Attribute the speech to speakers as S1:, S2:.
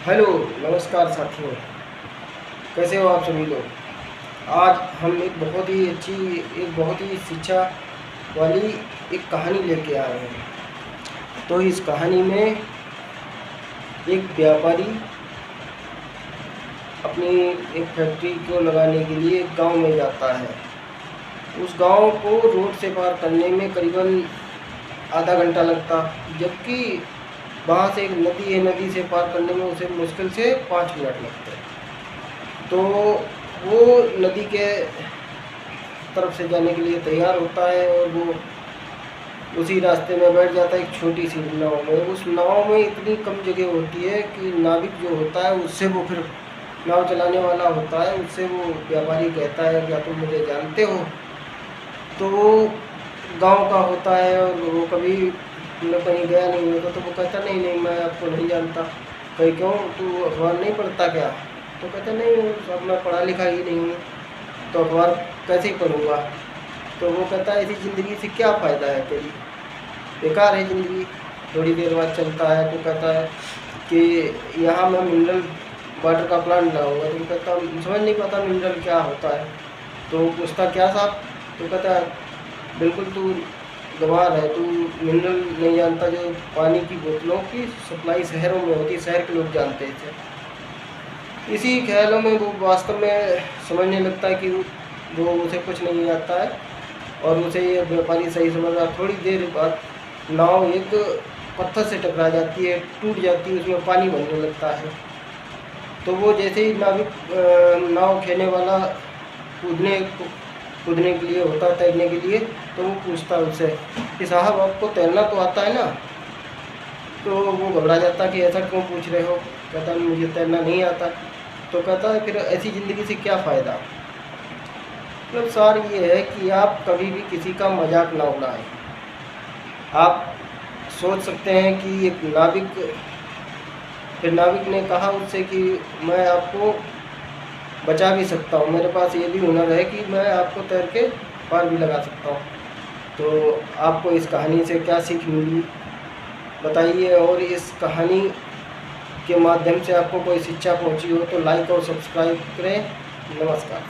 S1: Hello, नमस्कार साथियों। कैसे हो आप सभी लोग। आज हम एक बहुत ही शिक्षा वाली एक कहानी लेके आए हैं। तो इस कहानी में एक व्यापारी अपनी एक फैक्ट्री को लगाने के लिए एक गांव में जाता है। उस गांव को रोड से पार करने में करीबन आधा घंटा लगता, जबकि वहाँ से एक नदी है, नदी से पार करने में उसे मुश्किल से 5 मिनट लगते हैं। तो वो नदी के तरफ से जाने के लिए तैयार होता है और वो उसी रास्ते में बैठ जाता है, एक छोटी सी नाव में। उस नाव में इतनी कम जगह होती है कि नाविक जो होता है उससे वो फिर नाव चलाने वाला होता है, उससे वो व्यापारी कहता है क्या तुम मुझे जानते हो। तो वो गाँव का होता है और वो कभी मतलब कहीं गया नहीं होता, तो वो कहता नहीं नहीं मैं आपको नहीं जानता। कहीं क्यों, तू अखबार नहीं पढ़ता क्या। तो कहता नहीं सब मैं पढ़ा लिखा ही नहीं हूँ, तो अखबार कैसे ही पढ़ूँगा। तो वो कहता है ऐसी ज़िंदगी से क्या फ़ायदा है तेरी, बेकार है ज़िंदगी, थोड़ी देर बाद चलता है। तो कहता है कि यहाँ मैं मिनरल वाटर का प्लांट लगाऊंगा। तो कहता समझ नहीं पाता मिनरल क्या होता है। तो पूछता क्या साहब। तो कहता है बिल्कुल तू गंवार है, तू मिनरल नहीं जानता, जो पानी की बोतलों की सप्लाई शहरों में होती है, शहर के लोग जानते थे। इसी ख्यालों में वो वास्तव में समझने लगता है कि वो उसे कुछ नहीं आता है और उसे ये व्यापारी सही समझ रहा। थोड़ी देर बाद नाव एक पत्थर से टकरा जाती है, टूट जाती है, उसमें पानी भरने लगता है। तो वो जैसे ही नाव खेने वाला कूदने कूदने के लिए होता है, तैरने के लिए, तो वो पूछता है उससे कि साहब आपको तैरना तो आता है ना। तो वो घबरा जाता कि ऐसा क्यों पूछ रहे हो। कहता मुझे तैरना नहीं आता। तो कहता है फिर ऐसी ज़िंदगी से क्या फ़ायदा। मतलब सार ये है कि आप कभी भी किसी का मजाक ना उड़ाएं। आप सोच सकते हैं कि एक नाविक ने कहा उससे कि मैं आपको बचा भी सकता हूँ, मेरे पास ये भी हुनर है कि मैं आपको तैर के पार भी लगा सकता हूँ। तो आपको इस कहानी से क्या सीख मिली बताइए, और इस कहानी के माध्यम से आपको कोई शिक्षा पहुँची हो तो लाइक और सब्सक्राइब करें। नमस्कार।